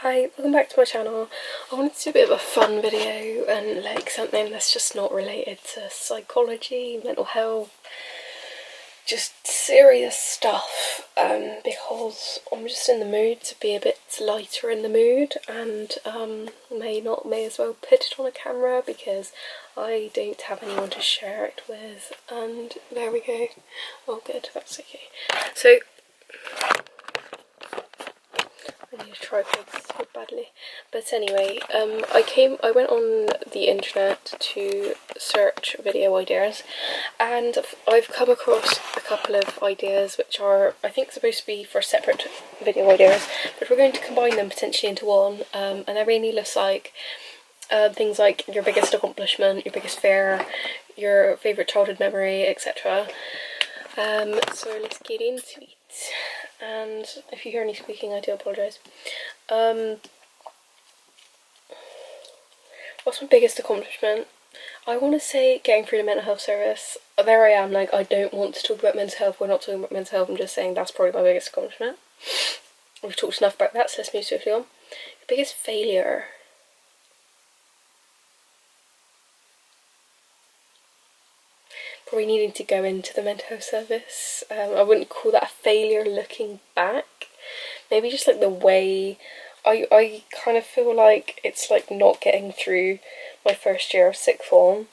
Hi, welcome back to my channel. I wanted to do a bit of a fun video and like something that's just not related to psychology, mental health, just serious stuff, because I'm just in the mood to be a bit lighter in the mood, and may as well put it on a camera because I don't have anyone to share it with. And there we go. Oh good, that's okay. So I need a tripod so badly. But anyway, I went on the internet to search video ideas, and I've come across a couple of ideas which are, I think, supposed to be for separate video ideas, but we're going to combine them potentially into one, and they're mainly list like things like your biggest accomplishment, your biggest fear, your favourite childhood memory, etc. So let's get into it. And if you hear any squeaking, I do apologise. What's my biggest accomplishment? I want to say getting through the mental health service. There I am, like, I don't want to talk about mental health, we're not talking about mental health, I'm just saying that's probably my biggest accomplishment. We've talked enough about that, so let's move swiftly on. Your biggest failure? Probably needing to go into the mental health service. I wouldn't call that a failure looking back. Maybe just like the way I kind of feel like it's like not getting through my first year of sixth form,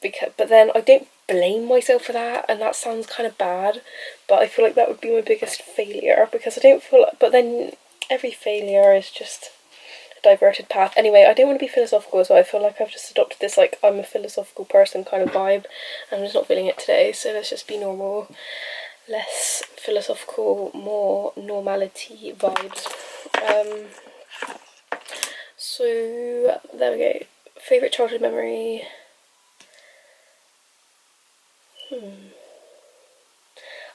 but then I don't blame myself for that, and that sounds kind of bad, but I feel like that would be my biggest failure because I don't feel like, but then every failure is just a diverted path. Anyway, I don't want to be philosophical as well. I feel like I've just adopted this like I'm a philosophical person kind of vibe, and I'm just not feeling it today, so let's just be normal. Less philosophical, more normality vibes. So there we go. Favourite childhood memory?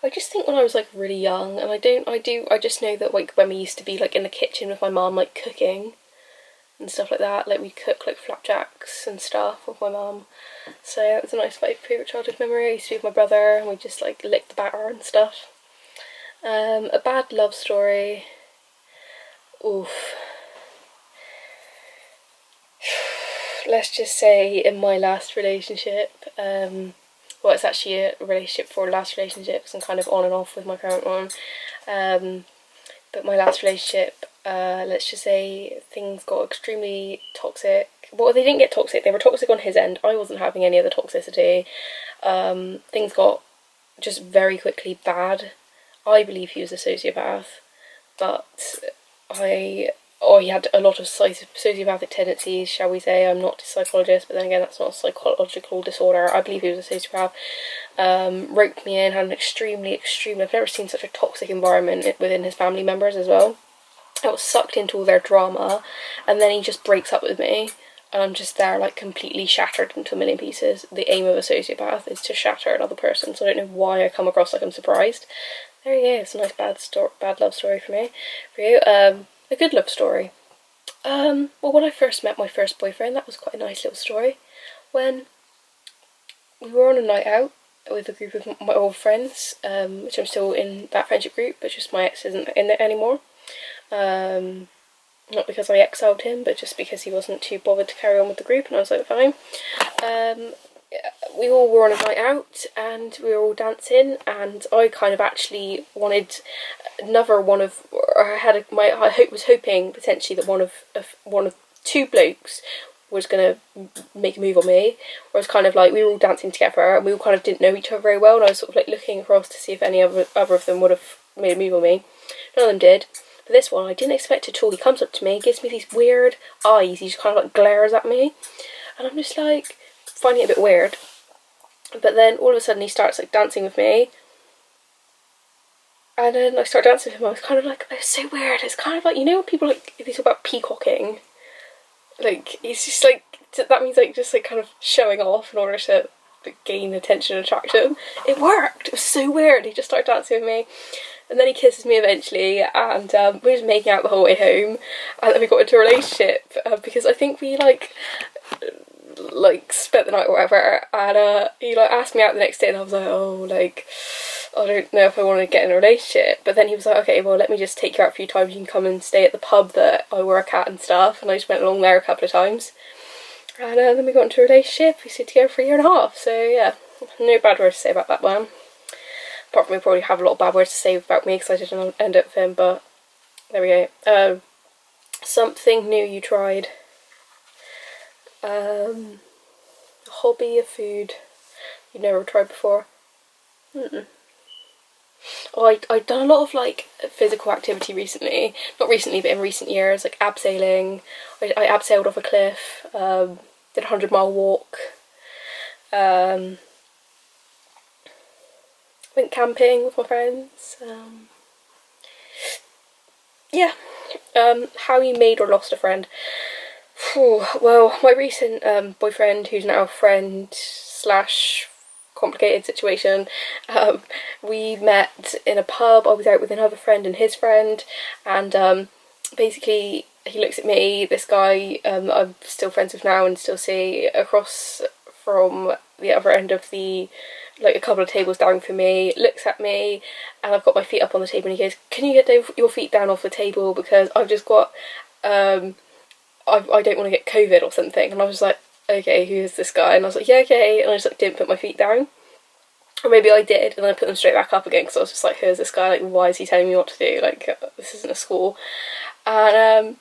I just think when I was like really young, and I just know that like when we used to be like in the kitchen with my mum, like cooking and stuff like that, like we'd cook like flapjacks and stuff with my mum. So it was a nice favourite childhood memory. I used to be with my brother and we just like licked the batter and stuff. A bad love story. Oof. Let's just say in my last relationship, well, it's actually a relationship for last relationships and kind of on and off with my current one. But my last relationship, let's just say things got extremely toxic. Well, they didn't get toxic, they were toxic on his end. I wasn't having any of the toxicity. Things got just very quickly bad. I believe he was a sociopath, but he had a lot of sociopathic tendencies, shall we say. I'm not a psychologist, but then again, that's not a psychological disorder. I believe he was a sociopath. Roped me in, had an extremely, I've never seen such a toxic environment within his family members as well. I was sucked into all their drama, and then he just breaks up with me, and I'm just there like completely shattered into a million pieces. The aim of a sociopath is to shatter another person, so I don't know why I come across like I'm surprised. There he is, a nice bad love story for me. For you, a good love story. Well, when I first met my first boyfriend, that was quite a nice little story. When we were on a night out with a group of my old friends, which I'm still in that friendship group, but just my ex isn't in it anymore. Not because I exiled him, but just because he wasn't too bothered to carry on with the group, and I was like, fine. We all were on a night out and we were all dancing, and I kind of actually wanted another one of, or I was hoping potentially that one of two blokes was gonna make a move on me. Or it's kind of like we were all dancing together and we all kind of didn't know each other very well, and I was sort of like looking across to see if any other of them would have made a move on me. None of them did. But this one, I didn't expect it at all. He comes up to me, gives me these weird eyes, he just kind of like glares at me, and I'm just like finding it a bit weird. But then all of a sudden he starts like dancing with me, and then I start dancing with him. I was kind of like, it's so weird. It's kind of like, you know when people like, they talk about peacocking, like he's just like, that means like just like kind of showing off in order to gain attention and attraction. It worked. It was so weird. He just started dancing with me, and then he kisses me eventually, and we were just making out the whole way home, and then we got into a relationship because I think we like spent the night or whatever, and he like asked me out the next day, and I was like, oh, like I don't know if I want to get in a relationship. But then he was like, okay, well, let me just take you out a few times. You can come and stay at the pub that I work at and stuff. And I just went along there a couple of times. And then we got into a relationship. We stayed together for 1.5 years. So yeah, no bad words to say about that one. Apart from we probably have a lot of bad words to say about me because I didn't end up with him. But there we go. Something new you tried. A hobby, a food you've never tried before. Oh, I've done a lot of like physical activity recently. Not recently, but in recent years, like abseiling. I abseiled off a cliff. Did a 100-mile walk. Went camping with my friends. Yeah. How you made or lost a friend. Well, my recent boyfriend, who's now a friend / complicated situation, we met in a pub. I was out with another friend and his friend, and basically he looks at me, this guy I'm still friends with now and still see, across from the other end of the, like a couple of tables down from me, looks at me, and I've got my feet up on the table, and he goes, can you get your feet down off the table because I've just got I don't want to get COVID or something. And I was like, okay, who is this guy? And I was like, yeah, okay. And I just like didn't put my feet down. Or maybe I did, and then I put them straight back up again because I was just like, who is this guy? Like, why is he telling me what to do? Like, this isn't a school. And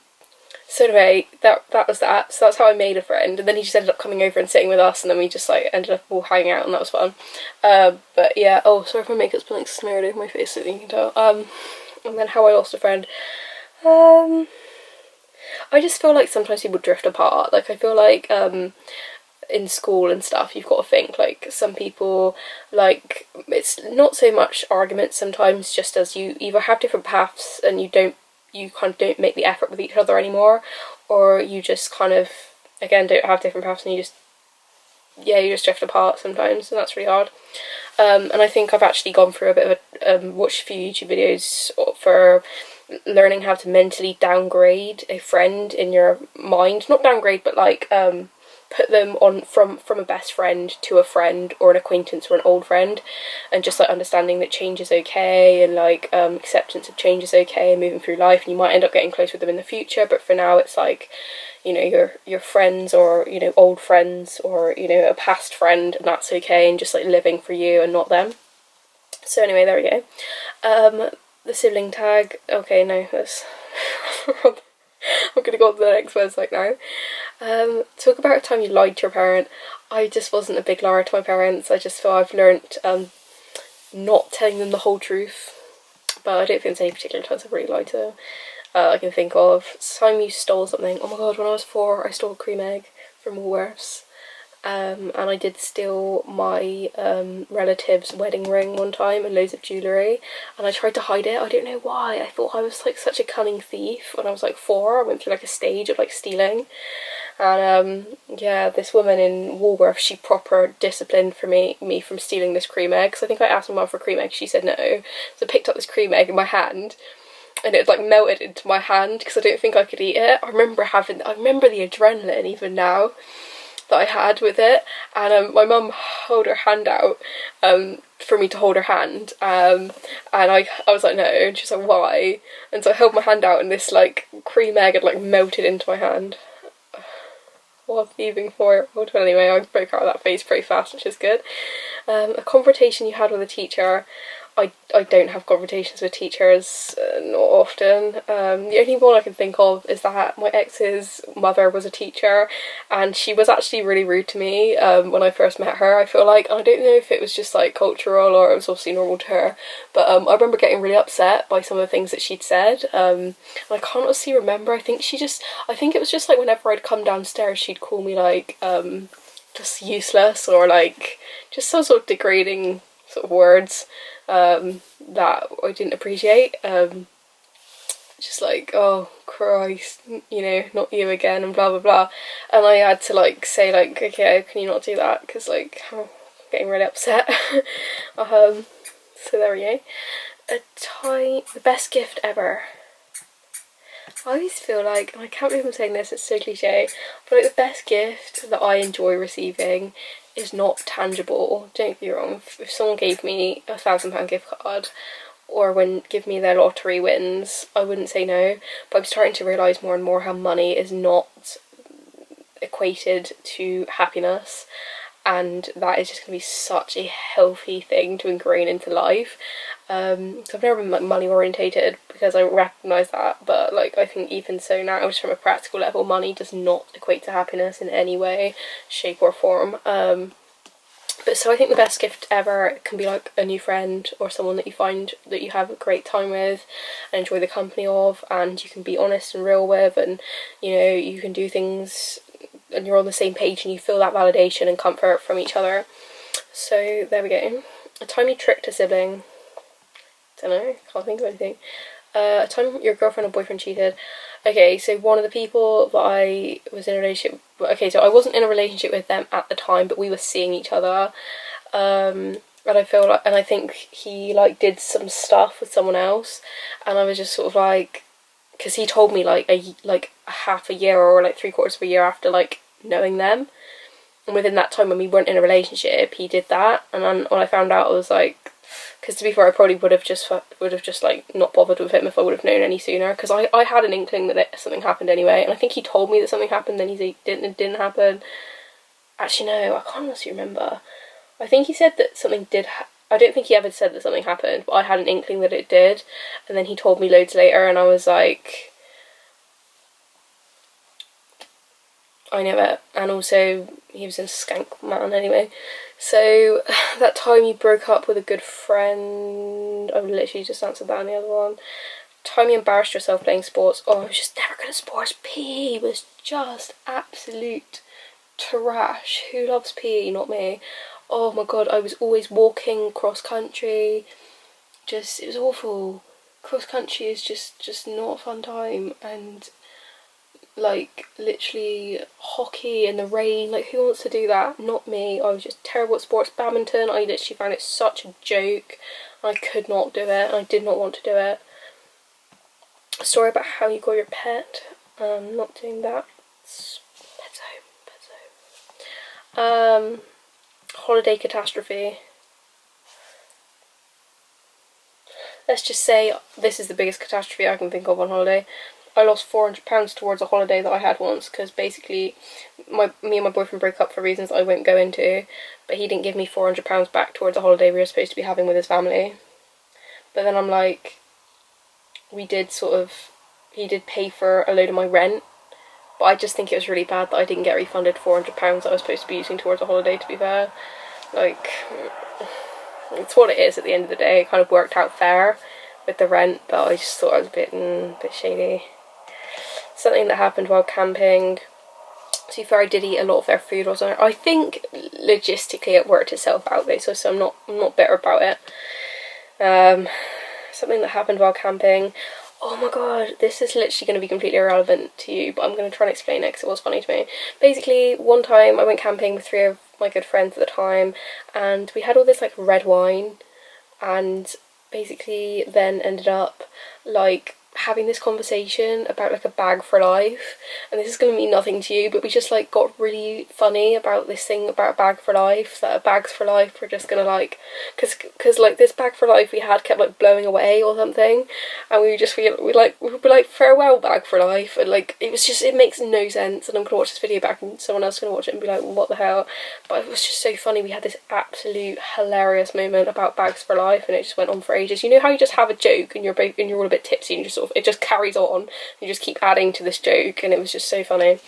so anyway, that was that. So that's how I made a friend. And then he just ended up coming over and sitting with us, and then we just like ended up all hanging out, and that was fun. But yeah, oh, sorry if my makeup's been like smeared over my face so that you can tell. And then how I lost a friend. I just feel like sometimes people drift apart. Like, I feel like in school and stuff, you've got to think, like, some people, like, it's not so much arguments sometimes, just as you either have different paths and you kind of don't make the effort with each other anymore, or you just kind of, again, don't have different paths and you just drift apart sometimes, and that's really hard. And I think I've actually gone through a bit of watched a few YouTube videos for learning how to mentally downgrade a friend in your mind. Not downgrade, but like put them on from a best friend to a friend or an acquaintance or an old friend, and just like understanding that change is okay, and like acceptance of change is okay, and moving through life, and you might end up getting close with them in the future, but for now it's like, you know, your friends, or, you know, old friends, or, you know, a past friend, and that's okay, and just like living for you and not them. So anyway, there we go. The sibling tag. Okay, no, that's I'm gonna go on to the next website now. Talk about a time you lied to your parent. I just wasn't a big liar to my parents. I just feel I've learnt not telling them the whole truth, but I don't think there's any particular times I've really lied to them. I can think of time you stole something. Oh my god, when I was 4, I stole a cream egg from Woolworths. And I did steal my relative's wedding ring one time and loads of jewellery, and I tried to hide it. I don't know why. I thought I was like such a cunning thief when I was like 4. I went through like a stage of like stealing, and yeah, this woman in Woolworths, she proper disciplined for me from stealing this cream egg, because I think I asked my mum for a cream egg, she said no, so I picked up this cream egg in my hand, and it like melted into my hand because I don't think I could eat it. I remember the adrenaline even now that I had with it, and my mum held her hand out for me to hold her hand, and I was like no, and she's like why, and so I held my hand out and this like cream egg had like melted into my hand. What a thieving 4-year-old. But anyway, I broke out of that phase pretty fast, which is good. A confrontation you had with a teacher. I don't have confrontations with teachers, not often. The only one I can think of is that my ex's mother was a teacher, and she was actually really rude to me when I first met her, I feel like. I don't know if it was just like cultural or it was obviously normal to her, but I remember getting really upset by some of the things that she'd said, and I can't honestly remember. I think it was just like whenever I'd come downstairs she'd call me like just useless, or like just some sort of degrading sort of words that I didn't appreciate. Just like, oh Christ, you know, not you again, and blah blah blah. And I had to like say like, okay, can you not do that, because like I'm getting really upset. So there we go. The best gift ever. I always feel like, and I can't believe I'm saying this, it's so cliche, but like the best gift that I enjoy receiving is not tangible. Don't get me wrong, if someone gave me a £1,000 gift card or give me their lottery wins, I wouldn't say no, but I'm starting to realise more and more how money is not equated to happiness, and that is just going to be such a healthy thing to ingrain into life. So I've never been like money orientated because I recognise that, but like I think even so now, just from a practical level, money does not equate to happiness in any way, shape or form. But so I think the best gift ever can be like a new friend or someone that you find that you have a great time with and enjoy the company of, and you can be honest and real with, and you know, you can do things and you're on the same page and you feel that validation and comfort from each other. So there we go. A time you tricked a sibling. Don't know, can't think of anything. A time your girlfriend or boyfriend cheated. Okay, so one of the people that I was in a relationship with, okay, so I wasn't in a relationship with them at the time, but we were seeing each other. And I feel like, and I think he like did some stuff with someone else, and I was just sort of like, because he told me like a half a year or like 3/4 of a year after like knowing them, and within that time when we weren't in a relationship, he did that, and then when I found out, I was like, because to be fair, I probably would have just like not bothered with him if I would have known any sooner, because I had an inkling that something happened anyway, and I think he told me that something happened, then it didn't happen. Actually no, I can't honestly remember. I think he said that something did I don't think he ever said that something happened, but I had an inkling that it did, and then he told me loads later, and I was like, I know it. And also, he was in Skank Man anyway. So, that time you broke up with a good friend, I've literally just answered that on the other one. Time you embarrassed yourself playing sports. Oh, I was just never good at sports. PE was just absolute trash. Who loves PE? Not me. Oh my god, I was always walking cross country. It was awful. Cross country is just not a fun time, and like literally hockey in the rain, like who wants to do that? Not me. I was just terrible at sports. Badminton, I literally found it such a joke. I could not do it, and I did not want to do it. A story about how you got your pet. Not doing that. Pet's home. Holiday catastrophe. Let's just say this is the biggest catastrophe I can think of on holiday. I lost £400 towards a holiday that I had once, because basically me and my boyfriend broke up for reasons I won't go into, but he didn't give me £400 back towards a holiday we were supposed to be having with his family. But then I'm like, he did pay for a load of my rent, but I just think it was really bad that I didn't get refunded £400 that I was supposed to be using towards a holiday, to be fair. Like, it's what it is at the end of the day. It kind of worked out fair with the rent, but I just thought it was a bit shady. Something that happened while camping. To be fair, I did eat a lot of their food. I think logistically it worked itself out though, so I'm not bitter about it. Something that happened while camping. Oh my god, this is literally going to be completely irrelevant to you, but I'm going to try and explain it because it was funny to me. Basically, one time I went camping with 3 of my good friends at the time, and we had all this like red wine, and basically then ended up like having this conversation about like a bag for life, and this is going to mean nothing to you, but we just like got really funny about this thing about a bag for life, that bags for life were just gonna like, because like this bag for life we had kept like blowing away or something, and we would be like farewell bag for life, and like it makes no sense, and I'm gonna watch this video back and someone else is gonna watch it and be like, what the hell? But it was just so funny. We had this absolute hilarious moment about bags for life, and it just went on for ages. You know how you just have a joke and you're all a bit tipsy and it just carries on, you just keep adding to this joke, and it was just so funny.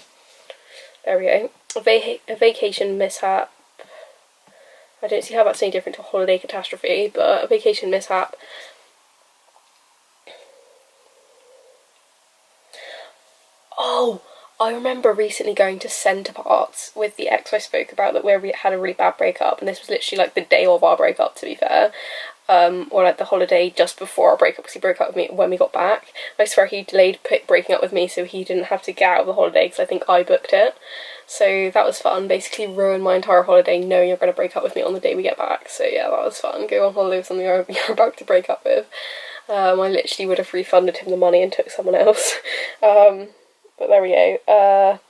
There we go. A vacation mishap. I don't see how that's any different to a holiday catastrophe, but a vacation mishap. Oh, I remember recently going to Centre Parks with the ex I spoke about, that where we had a really bad breakup, and this was literally like the day of our breakup, to be fair. Or like the holiday just before our breakup, because he broke up with me when we got back. I swear he delayed breaking up with me so he didn't have to get out of the holiday, because I think I booked it. So that was fun. Basically ruined my entire holiday knowing you're going to break up with me on the day we get back. So yeah, that was fun. Go on holiday with someone you're about to break up with. I literally would have refunded him the money and took someone else. But there we go.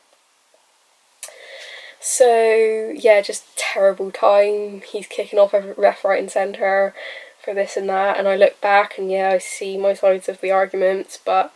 So yeah, just terrible time. He's kicking off every left, right and centre for this and that, and I look back and yeah, I see my sides of the arguments, but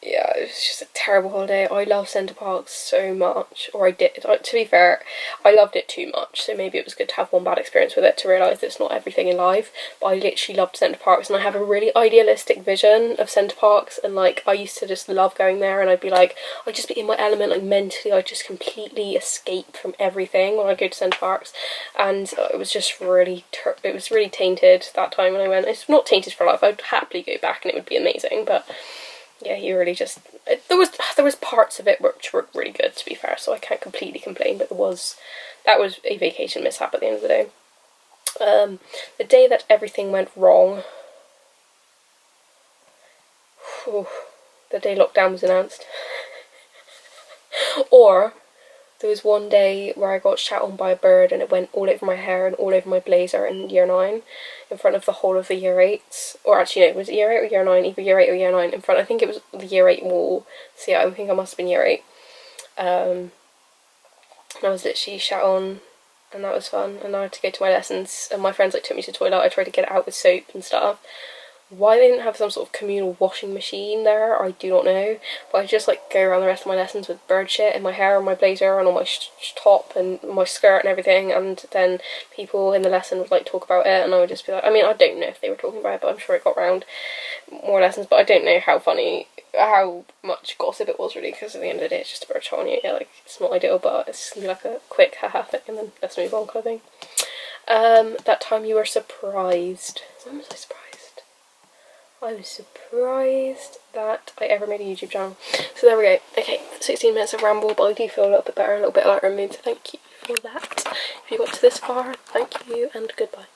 yeah, it was just a terrible holiday. I love Center Parcs so much, or I did. To be fair, I loved it too much, so maybe it was good to have one bad experience with it to realise that it's not everything in life, but I literally loved Center Parcs, and I have a really idealistic vision of Center Parcs, and like, I used to just love going there, and I'd be like, I'd just be in my element, like mentally, I'd just completely escape from everything when I go to Center Parcs, and it was just really, it was really tainted that time when I went. It's not tainted for life, I'd happily go back and it would be amazing, but yeah, he really just, there was parts of it which were really good, to be fair, so I can't completely complain, but that was a vacation mishap at the end of the day. The day that everything went wrong, the day lockdown was announced. Or there was one day where I got shat on by a bird and it went all over my hair and all over my blazer in year 9 in front of the whole of the year 8s. Or actually no, was it year 8 or year 9? Either year 8 or year 9 in front. I think it was the year 8 wall. So yeah, I think I must have been year 8. And I was literally shat on and that was fun. And I had to go to my lessons and my friends like took me to the toilet. I tried to get it out with soap and stuff. Why they didn't have some sort of communal washing machine there, I do not know. But I just like go around the rest of my lessons with bird shit in my hair and my blazer and on my top and my skirt and everything. And then people in the lesson would like talk about it, and I would just be like, I mean, I don't know if they were talking about it, but I'm sure it got round more lessons. But I don't know how much gossip it was really, because at the end of the day, it's just a bird shot on you. Yeah, like it's not ideal, but it's gonna be like a quick haha thing, and then let's move on kind of thing. That time you were surprised. When was I surprised? I was surprised that I ever made a YouTube channel. So there we go. Okay, 16 minutes of ramble, but I do feel a little bit better, a little bit lighter in mood, so thank you for that. If you got to this far, thank you and goodbye.